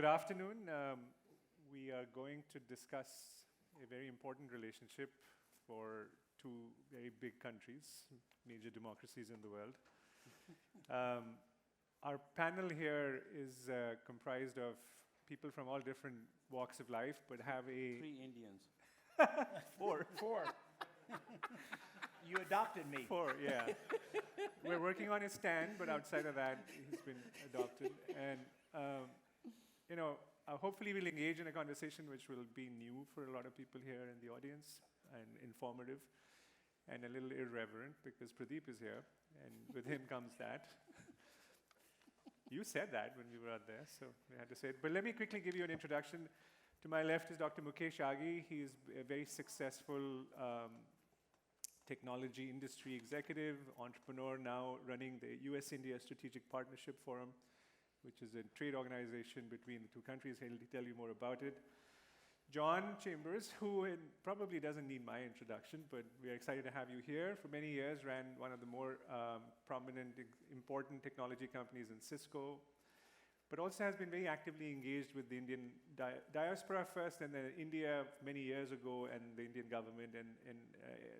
afternoon. We are going to discuss a very important relationship for two very big countries, major democracies in the world. Our panel here is comprised of people from all different walks of life, but have a... 3 Indians. Four. You adopted me. 4, yeah. We're working on his stand, but outside of that, he's been adopted. And, hopefully we'll engage in a conversation which will be new for a lot of people here in the audience, and informative, and a little irreverent, because Pradeep is here, and with him comes that. You said that when we were out there, so we had to say it. But let me quickly give you an introduction. To my left is Dr. Mukesh Aghi. He's a very successful technology industry executive, entrepreneur, now running the US-India Strategic Partnership Forum, which is a trade organization between the two countries. He'll tell you more about it. John Chambers, who probably doesn't need my introduction, but we're excited to have you here. For many years, ran one of the more prominent, important technology companies in Cisco, but also has been very actively engaged with the Indian diaspora first, and then India many years ago, and the Indian government, and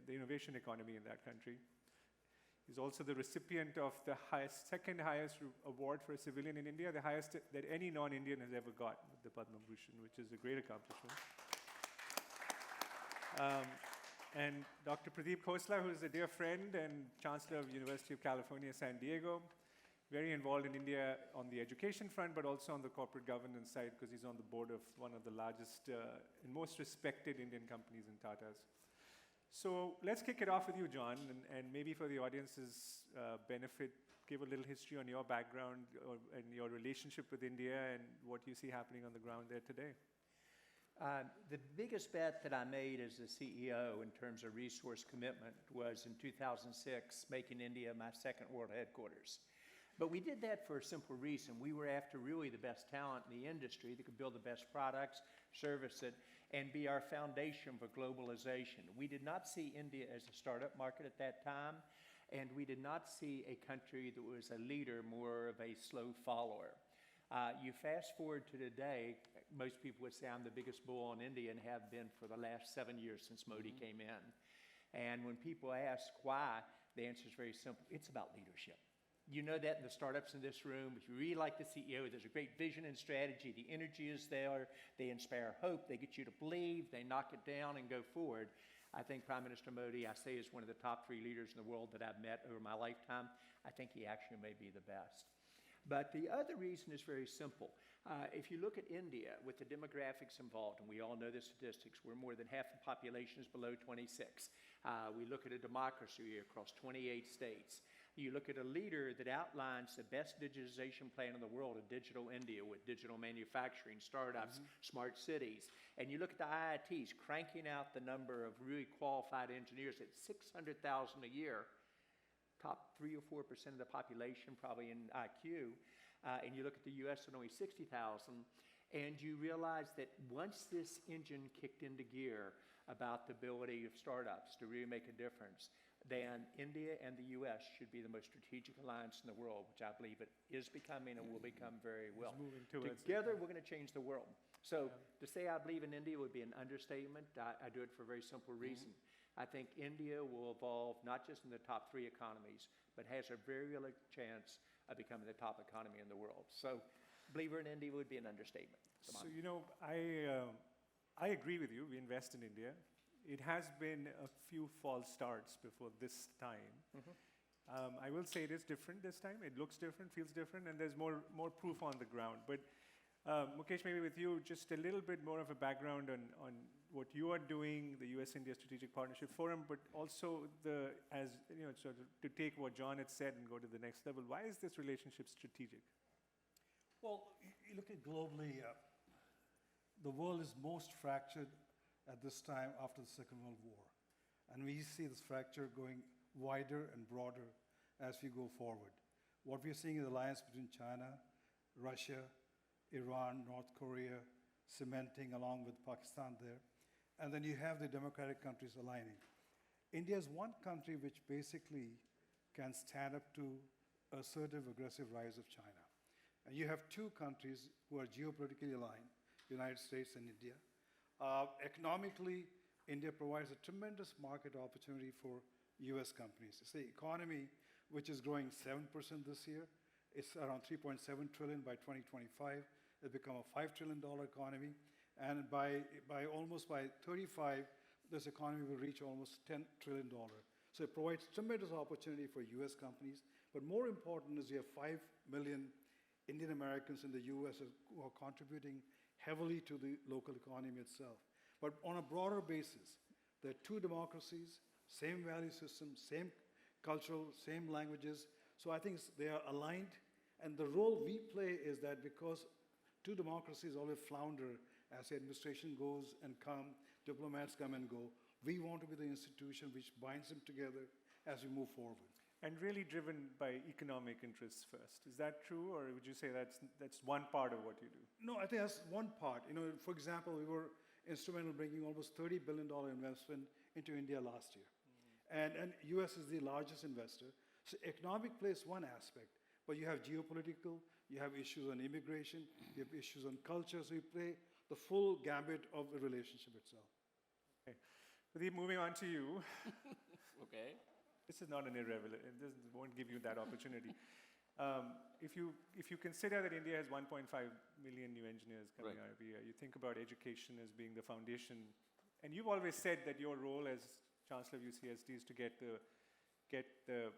the innovation economy in that country. He's also the recipient of the second highest award for a civilian in India, the highest that any non-Indian has ever got, the Padma Bhushan, which is a great accomplishment. And Dr. Pradeep Khosla, who is a dear friend and Chancellor of University of California, San Diego, very involved in India on the education front, but also on the corporate governance side, because he's on the board of one of the largest and most respected Indian companies in Tata's. So let's kick it off with you, John, and maybe for the audience's benefit, give a little history on your background and your relationship with India and what you see happening on the ground there today. The biggest bet that I made as a CEO in terms of resource commitment was in 2006, making India my second world headquarters. But we did that for a simple reason. We were after really the best talent in the industry that could build the best products, service it, and be our foundation for globalization. We did not see India as a startup market at that time, and we did not see a country that was a leader, more of a slow follower. You fast forward to today, most people would say I'm the biggest bull on India and have been for the last 7 years since Modi came in. And when people ask why, the answer is very simple. It's about leadership. You know that in the startups in this room. If you really like the CEO, there's a great vision and strategy. The energy is there. They inspire hope. They get you to believe. They knock it down and go forward. I think Prime Minister Modi, I say, is one of the top 3 leaders in the world that I've met over my lifetime. I think he actually may be the best. But the other reason is very simple. If you look at India, with the demographics involved, and we all know the statistics, we're more than half the population is below 26. We look at a democracy across 28 states. You look at a leader that outlines the best digitization plan in the world, a digital India with digital manufacturing, startups, smart cities. And you look at the IITs cranking out the number of really qualified engineers at 600,000 a year, top 3 or 4% of the population probably in IQ. And you look at the US at only 60,000, and you realize that once this engine kicked into gear about the ability of startups to really make a difference, then India and the US should be the most strategic alliance in the world, which I believe it is becoming and will become very well. Together, we're going to change the world. So to say I believe in India would be an understatement. I do it for a very simple reason. I think India will evolve not just in the top 3 economies, but has a very real chance of becoming the top economy in the world. So believer in India would be an understatement. So, I agree with you. We invest in India. It has been a few false starts before this time. I will say it is different this time. It looks different, feels different, and there's more proof on the ground. But Mukesh, maybe with you, just a little bit more of a background on what you are doing, the US-India Strategic Partnership Forum, but also to take what John had said and go to the next level. Why is this relationship strategic? Well, you look at globally, the world is most fractured at this time after the Second World War. And we see this fracture going wider and broader as we go forward. What we're seeing is the alliance between China, Russia, Iran, North Korea, cementing along with Pakistan there. And then you have the democratic countries aligning. India is one country which basically can stand up to assertive, aggressive rise of China. And you have two countries who are geopolitically aligned, United States and India. Economically, India provides a tremendous market opportunity for US companies. It's the economy which is growing 7% this year. It's around 3.7 trillion by 2025. It'll become a $5 trillion economy. And by 35, this economy will reach almost $10 trillion. So it provides tremendous opportunity for US companies. But more important is you have 5 million Indian Americans in the US who are contributing heavily to the local economy itself. But on a broader basis, there are two democracies, same value system, same cultural, same languages. So I think they are aligned. And the role we play is that because two democracies always flounder as the administration goes and come, diplomats come and go, we want to be the institution which binds them together as we move forward. And really driven by economic interests first. Is that true, or would you say that's one part of what you do? No, I think that's one part. For example, we were instrumental in bringing almost $30 billion investment into India last year. And US is the largest investor. So economic plays one aspect, but you have geopolitical, you have issues on immigration, you have issues on culture, so you play the full gambit of the relationship itself. Okay. Pradeep, moving on to you. Okay. This is not an irrelevant, won't give you that opportunity. If you consider that India has 1.5 million new engineers coming Right. out every year, you think about education as being the foundation, and you've always said that your role as Chancellor of UCSD is to get the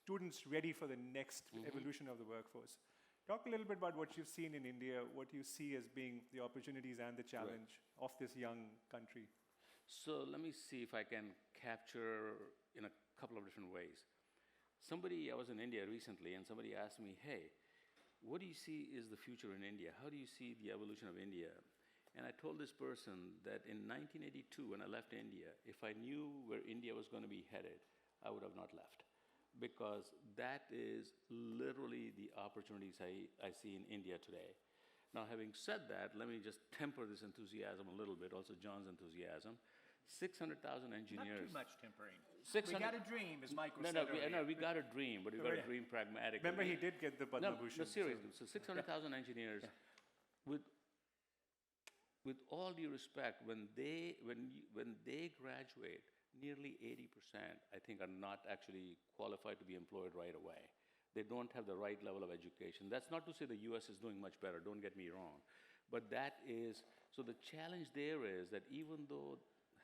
students ready for the next evolution of the workforce. Talk a little bit about what you've seen in India, what you see as being the opportunities and the challenge of this young country. So let me see if I can capture in a couple of different ways. I was in India recently, and somebody asked me, hey, what do you see is the future in India? How do you see the evolution of India? And I told this person that in 1982, when I left India, if I knew where India was going to be headed, I would have not left. Because that is literally the opportunities I see in India today. Now, having said that, let me just temper this enthusiasm a little bit, also John's enthusiasm. 600,000 engineers. Not too much tempering. 600 We got a dream, as Michael No, said no, we got a dream, but we got to dream pragmatically. Remember, he did get the Padma No, Bhushan. seriously. So 600,000 engineers, with all due respect, when they graduate, nearly 80%, I think, are not actually qualified to be employed right away. They don't have the right level of education. That's not to say the US is doing much better, don't get me wrong. But so the challenge there is that even though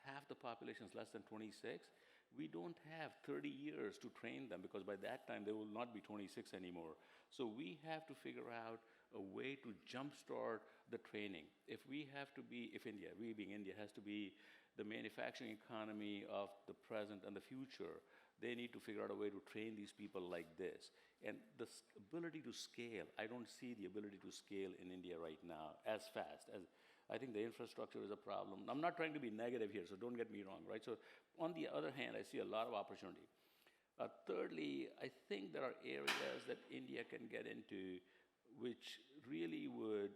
half the population is less than 26, we don't have 30 years to train them, because by that time they will not be 26 anymore. So we have to figure out a way to jumpstart the training. If India, we being India, has to be the manufacturing economy of the present and the future, they need to figure out a way to train these people like this. And the ability to scale, I don't see the ability to scale in India right now as fast. I think the infrastructure is a problem. I'm not trying to be negative here, so don't get me wrong, right? So on the other hand, I see a lot of opportunity. Thirdly, I think there are areas that India can get into which really would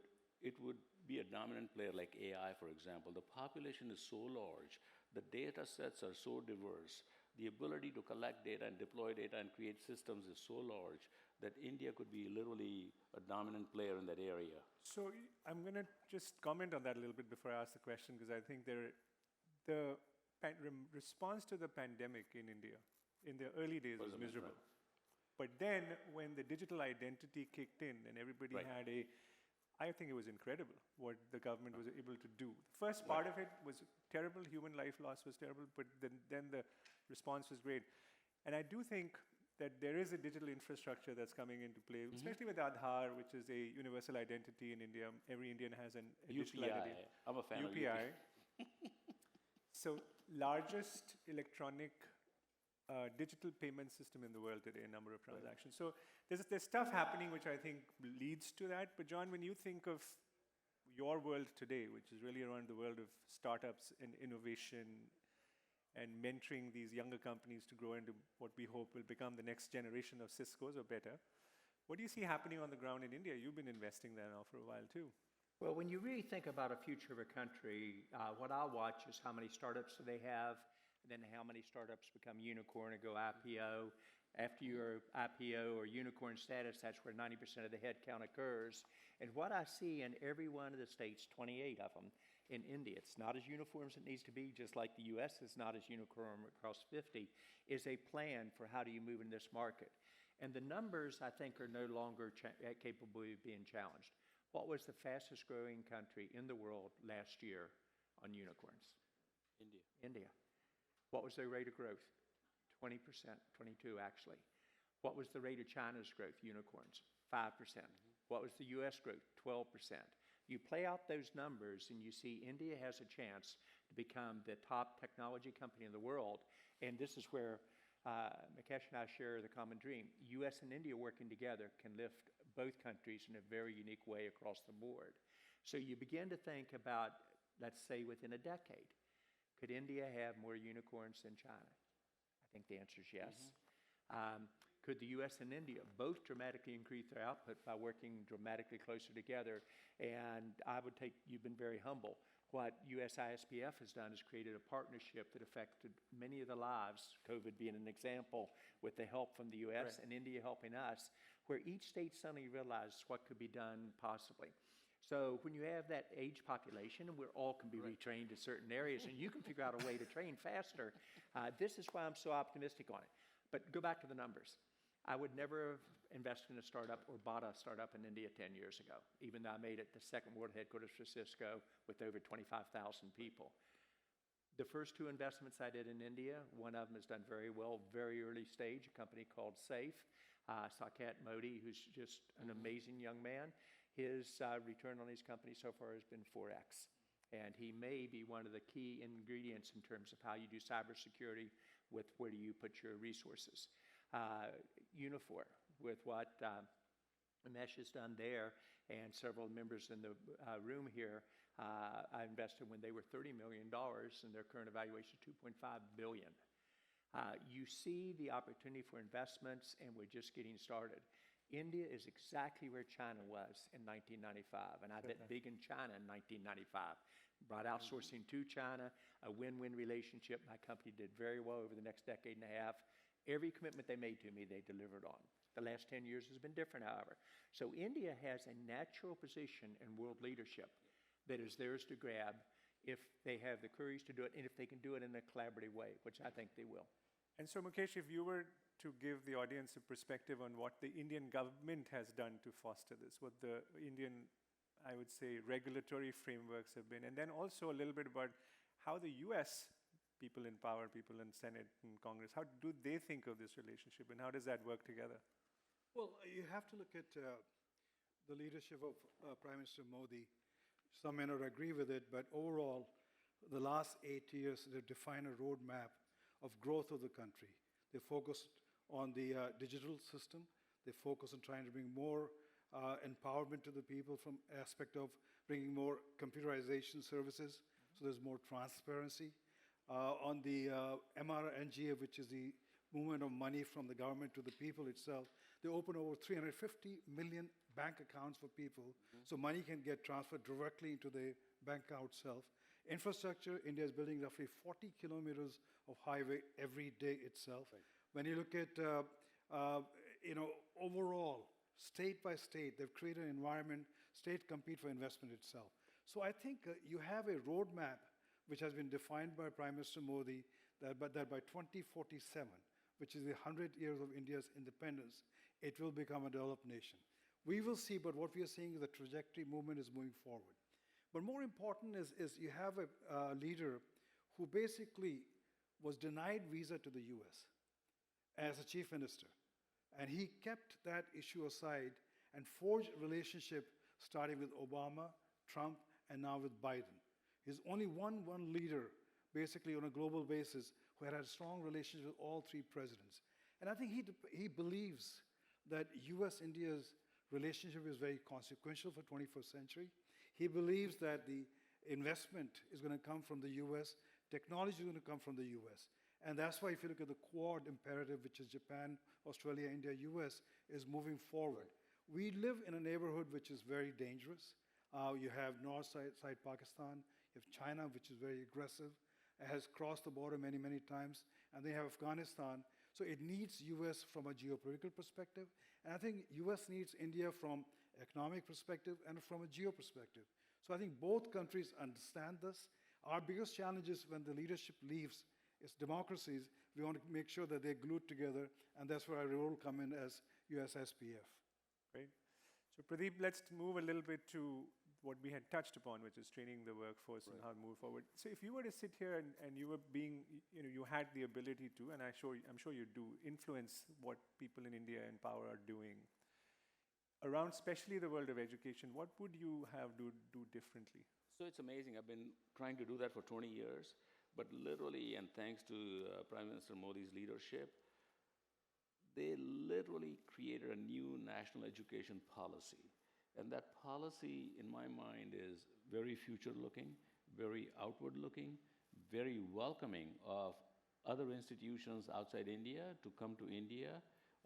be a dominant player, like AI, for example. The population is so large, the data sets are so diverse, the ability to collect data and deploy data and create systems is so large that India could be literally a dominant player in that area. So I'm going to just comment on that a little bit before I ask the question, because I think the response to the pandemic in India in the early days was miserable. But then when the digital identity kicked in and everybody had I think it was incredible what the government was able to do. The first part of it was terrible, human life loss was terrible, but then the response was great. And I do think that there is a digital infrastructure that's coming into play, especially with Aadhaar, which is a universal identity in India. Every Indian has a digital identity. I'm a fan of UPI. So largest electronic digital payment system in the world today, number of transactions. So there's stuff happening which I think leads to that. But John, when you think of your world today, which is really around the world of startups and innovation and mentoring these younger companies to grow into what we hope will become the next generation of Cisco's or better, what do you see happening on the ground in India? You've been investing there now for a while too. Well, when you really think about a future of a country, what I'll watch is how many startups do they have, and then how many startups become unicorn or go IPO. After your IPO or unicorn status, that's where 90% of the headcount occurs. And what I see in every one of the states, 28 of them, in India, it's not as uniform as it needs to be, just like the US is not as uniform across 50, is a plan for how do you move in this market. And the numbers, I think, are no longer capable of being challenged. What was the fastest growing country in the world last year on unicorns? India. India. What was their rate of growth? 20%, 22 actually. What was the rate of China's growth, unicorns? 5%. What was the US growth? 12%. You play out those numbers and you see India has a chance to become the top technology company in the world. And this is where Mukesh and I share the common dream. US and India working together can lift both countries in a very unique way across the board. So you begin to think about, let's say within a decade, could India have more unicorns than China? I think the answer is yes. Could the US and India both dramatically increase their output by working dramatically closer together? And I would take, you've been very humble. What US ISPF has done is created a partnership that affected many of the lives, COVID being an example, with the help from the US and India helping us, where each state suddenly realized what could be done possibly. So when you have that age population, and we all can be retrained in certain areas, and you can figure out a way to train faster, this is why I'm so optimistic on it. But go back to the numbers. I would never have invested in a startup or bought a startup in India 10 years ago, even though I made it the second world headquarters for Cisco with over 25,000 people. The first two investments I did in India, one of them has done very well, very early stage, a company called Safe. Saket Modi, who's just an amazing young man, his return on his company so far has been 4x. And he may be one of the key ingredients in terms of how you do cybersecurity with where do you put your resources. Unifor, with what Umesh has done there, and several members in the room here, I invested when they were $30 million, and their current evaluation is $2.5 billion. You see the opportunity for investments, and we're just getting started. India is exactly where China was in 1995, and I bet big in China in 1995. Brought outsourcing to China, a win-win relationship. My company did very well over the next decade and a half. Every commitment they made to me, they delivered on. The last 10 years has been different, however. So India has a natural position in world leadership that is theirs to grab if they have the courage to do it and if they can do it in a collaborative way, which I think they will. And so, Mukesh, if you were to give the audience a perspective on what the Indian government has done to foster this, what the Indian, I would say, regulatory frameworks have been, and then also a little bit about how the US people in power, people in Senate and Congress, how do they think of this relationship and how does that work together? Well, you have to look at the leadership of Prime Minister Modi. Some may not agree with it, but overall, the last 8 years, they've defined a roadmap of growth of the country. They focused on the digital system. They focused on trying to bring more empowerment to the people from aspect of bringing more computerization services, so there's more transparency. On the MRNGA, which is the movement of money from the government to the people itself, they open over 350 million bank accounts for people, so money can get transferred directly into the bank account itself. Infrastructure, India is building roughly 40 kilometers of highway every day itself. When you look at, overall, state by state, they've created an environment, state compete for investment itself. So I think you have a roadmap which has been defined by Prime Minister Modi that by 2047, which is the 100 years of India's independence, it will become a developed nation. We will see, but what we are seeing is the trajectory movement is moving forward. But more important is you have a leader who basically was denied visa to the US as a chief minister. And he kept that issue aside and forged a relationship starting with Obama, Trump, and now with Biden. There's only one leader, basically on a global basis, who had a strong relationship with all three presidents. And I think he believes that US-India's relationship is very consequential for 21st century. He believes that the investment is going to come from the US, technology is going to come from the US. And that's why if you look at the Quad imperative, which is Japan, Australia, India, US, is moving forward. We live in a neighborhood which is very dangerous. You have north side Pakistan, you have China, which is very aggressive, has crossed the border many, many times, and they have Afghanistan. So it needs US from a geopolitical perspective, and I think US needs India from economic perspective and from a geo perspective. So I think both countries understand this. Our biggest challenge is when the leadership leaves its democracies, we want to make sure that they're glued together, and that's where our role come in as US SPF. Great. So Pradeep, let's move a little bit to what we had touched upon, which is training the workforce and how to move forward. So if you were to sit here and you were being, you had the ability to, and I'm sure you do, influence what people in India and power are doing around, especially the world of education, what would you have do differently? So it's amazing. I've been trying to do that for 20 years, but literally, and thanks to Prime Minister Modi's leadership, they literally created a new national education policy. And that policy, in my mind, is very future-looking, very outward-looking, very welcoming of other institutions outside India to come to India,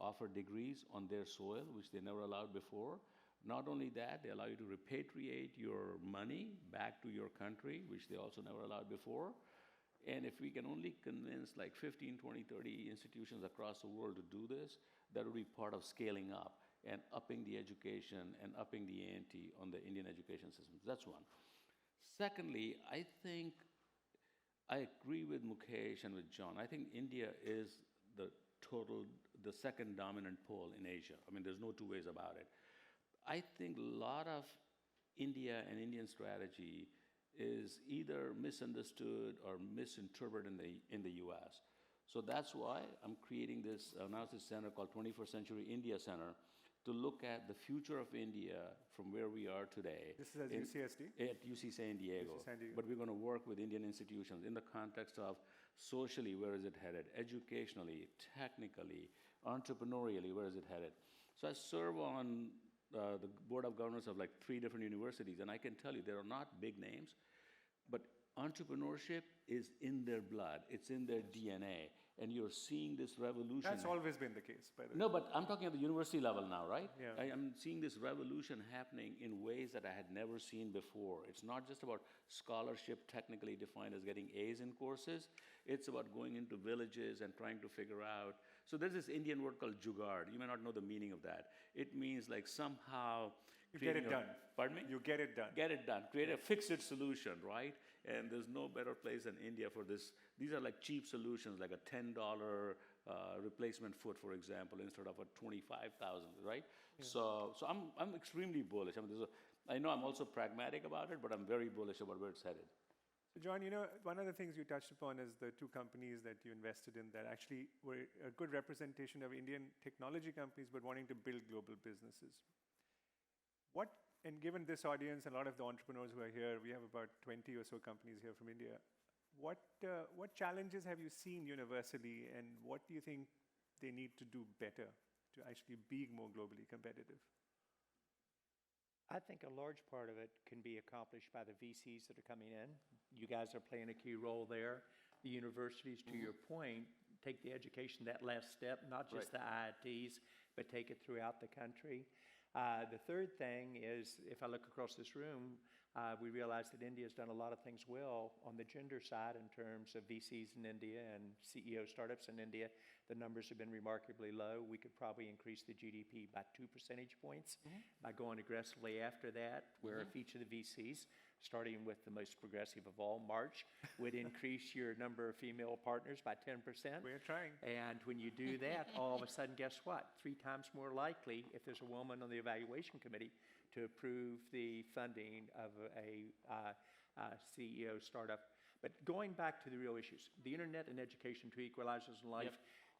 offer degrees on their soil, which they never allowed before. Not only that, they allow you to repatriate your money back to your country, which they also never allowed before. And if we can only convince like 15, 20, 30 institutions across the world to do this, that will be part of scaling up and upping the education and upping the ante on the Indian education system. That's one. Secondly, I think I agree with Mukesh and with John. I think India is the second dominant pole in Asia. I mean, there's no two ways about it. I think a lot of India and Indian strategy is either misunderstood or misinterpreted in the US. So that's why I'm creating this analysis center called 21st Century India Center to look at the future of India from where we are today. This is at UCSD? At UC San Diego. UC San Diego. But we're going to work with Indian institutions in the context of socially, where is it headed? Educationally, technically, entrepreneurially, where is it headed? So I serve on the board of governors of like 3 different universities, and I can tell you there are not big names, but entrepreneurship is in their blood. It's in their DNA, and you're seeing this revolution. That's always been the case, by the way. No, but I'm talking at the university level now, right? Yeah. I am seeing this revolution happening in ways that I had never seen before. It's not just about scholarship technically defined as getting A's in courses. It's about going into villages and trying to figure out. So there's this Indian word called jugaad. You may not know the meaning of that. It means like somehow You get it done. Pardon me? You get it done. Get it done. Create a fix-it solution, right? And there's no better place than India for this. These are like cheap solutions, like a $10 replacement foot, for example, instead of a $25,000, right? Yeah. So I'm extremely bullish. I mean, I know I'm also pragmatic about it, but I'm very bullish about where it's headed. So John, one of the things you touched upon is the 2 companies that you invested in that actually were a good representation of Indian technology companies, but wanting to build global businesses. And given this audience and a lot of the entrepreneurs who are here, we have about 20 or so companies here from India. What challenges have you seen universally, and what do you think they need to do better to actually be more globally competitive? I think a large part of it can be accomplished by the VCs that are coming in. You guys are playing a key role there. The universities, to your point, take the education that last step, not just the IITs, but take it throughout the country. The third thing is, if I look across this room, we realize that India has done a lot of things well on the gender side in terms of VCs in India and CEO startups in India. The numbers have been remarkably low. We could probably increase the GDP by 2 percentage points by going aggressively after that, where if each of the VCs, starting with the most progressive of all, March, would increase your number of female partners by 10%. We're trying. And when you do that, all of a sudden, guess what? 3 times more likely, if there's a woman on the evaluation committee, to approve the funding of a CEO startup. But going back to the real issues, the internet and education, 2 equalizers in life. Yep.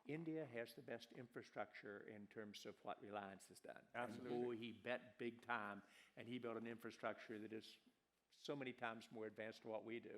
India has the best infrastructure in terms of what Reliance has done. Absolutely. And boy, he bet big time, and he built an infrastructure that is so many times more advanced than what we do.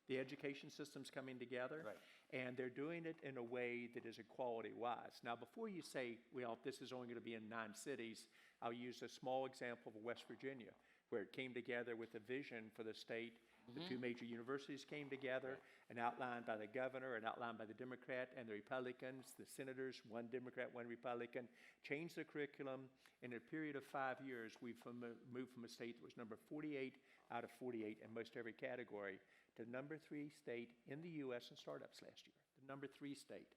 The education system's coming together, and they're doing it in a way that is equality-wise. Now, before you say, well, this is only going to be in 9 cities, I'll use a small example of West Virginia, where it came together with a vision for the state. The 2 major universities came together and outlined by the governor and outlined by the Democrat and the Republicans, the senators, 1 Democrat, 1 Republican, changed the curriculum. In a period of 5 years, we've moved from a state that was number 48 out of 48 in most every category to number 3 state in the U.S. in startups last year, the number 3 state.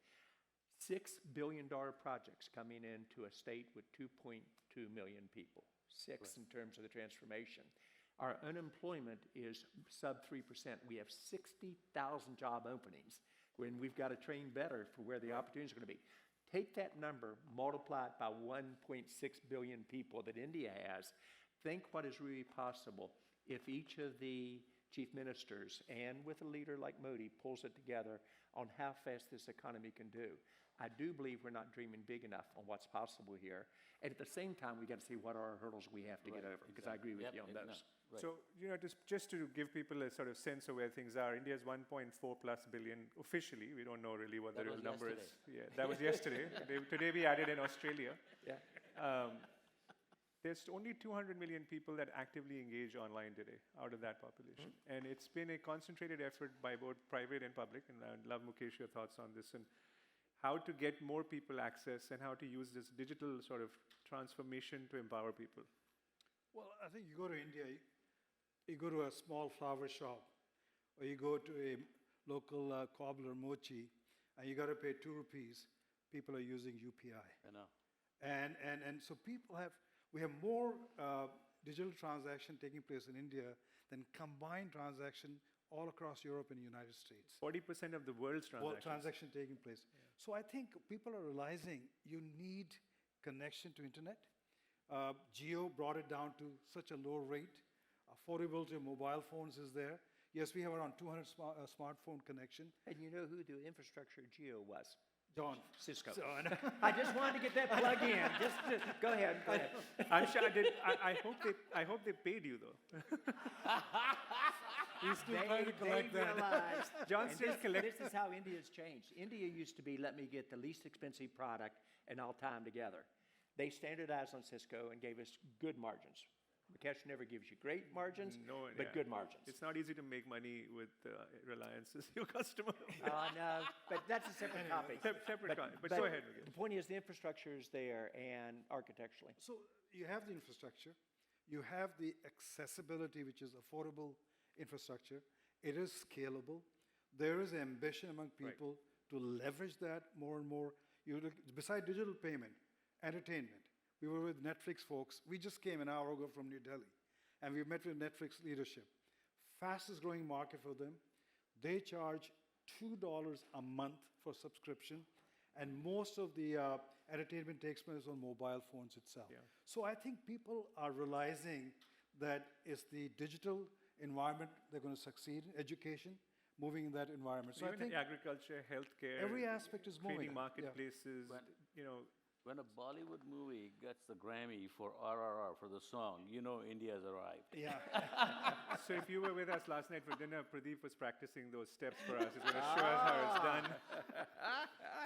$6 billion projects coming into a state with 2.2 million people. Six in terms of the transformation. Our unemployment is sub 3%. We have 60,000 job openings when we've got to train better for where the opportunities are going to be. Take that number, multiply it by 1.6 billion people that India has. Think what is really possible if each of the chief ministers and with a leader like Modi pulls it together on how fast this economy can do. I do believe we're not dreaming big enough on what's possible here. And at the same time, we got to see what are our hurdles we have to get over, because I agree with you on those. So, just to give people a sort of sense of where things are, India's 1.4 plus billion officially. We don't know really what the real number is. Yeah, that was yesterday. Today we added in Australia. Yeah. There's only 200 million people that actively engage online today out of that population. And it's been a concentrated effort by both private and public, and I'd love, Mukesh, your thoughts on this, and how to get more people access and how to use this digital sort of transformation to empower people. Well, I think you go to India, you go to a small flower shop, or you go to a local cobbler mochi, and you got to pay 2 rupees. People are using UPI. I know. And so we have more digital transaction taking place in India than combined transaction all across Europe and the United States. 40% of the world's All transactions. transaction taking place. So I think people are realizing you need connection to internet. Jio brought it down to such a low rate. Affordability of mobile phones is there. Yes, we have around 200 smartphone connection. And you know who the infrastructure Geo was? John. Cisco. So, I just wanted to get that plug in. Just go ahead. I'm sure I hope they paid you though. he's still trying to collect that. Realized, John and still collects. This is how India's changed. India used to be, let me get the least expensive product and I'll tie them together. They standardized on Cisco and gave us good margins. Mukesh never gives you great margins, but good margins. It's not easy to make money with Reliance as your customer. No, but that's a separate topic. Separate kind. But go ahead, Mukesh. The point is the infrastructure is there and architecturally. So you have the infrastructure, you have the accessibility, which is affordable infrastructure. It is scalable. There is ambition among people to leverage that more and more. Beside digital payment, entertainment. We were with Netflix folks. We just came an hour ago from New Delhi, and we met with Netflix leadership. Fastest growing market for them. They charge $2 a month for subscription, and most of the entertainment takes place on mobile phones itself. Yeah. So I think people are realizing that it's the digital environment they're going to succeed in, education, moving in that environment. So I Even think agriculture, healthcare, every aspect is moving. trading marketplaces, When a Bollywood movie gets the Grammy for RRR for the song, you know India's arrived. Yeah. So if you were with us last night for dinner, Pradeep was practicing those steps for us. He's going to show us how it's done.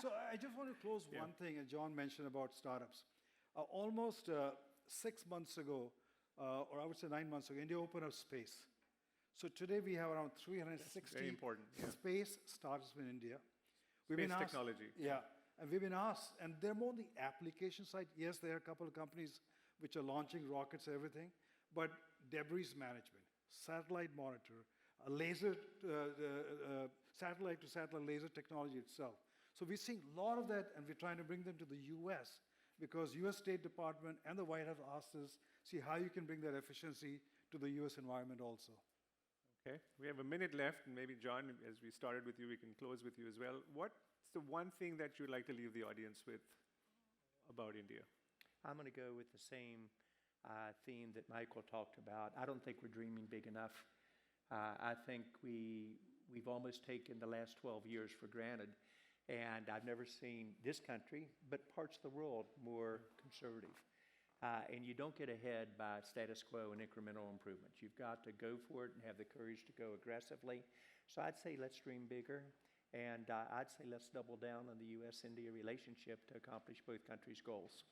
So I just want to close one thing, and John mentioned about startups. Almost 6 months ago, or I would say 9 months ago, India opened up space. So today we have around 360 very important, yeah. space startups in India. Space technology. Yeah, and we've been asked, and they're more on the application side. Yes, there are a couple of companies which are launching rockets and everything, but debris management, satellite monitor, satellite-to-satellite laser technology itself. So we're seeing a lot of that, and we're trying to bring them to the US, because US State Department and the White House asked us, see how you can bring that efficiency to the US environment also. Okay, we have a minute left, and maybe John, as we started with you, we can close with you as well. What's the one thing that you'd like to leave the audience with about India? I'm going to go with the same theme that Michael talked about. I don't think we're dreaming big enough. I think we've almost taken the last 12 years for granted, and I've never seen this country, but parts of the world, more conservative. And you don't get ahead by status quo and incremental improvements. You've got to go for it and have the courage to go aggressively. So I'd say let's dream bigger. And I'd say let's double down on the U.S.-India relationship to accomplish both countries' goals.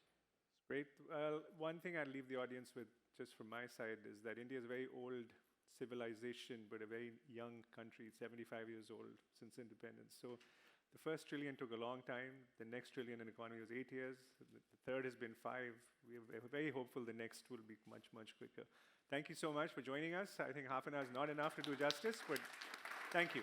Great. Well, one thing I'd leave the audience with, just from my side, is that India is a very old civilization, but a very young country, 75 years old since independence. So the first trillion took a long time. The next trillion in economy was 8 years. The third has been 5. We're very hopeful the next will be much, much quicker. Thank you so much for joining us. I think half an hour is not enough to do justice, but thank you.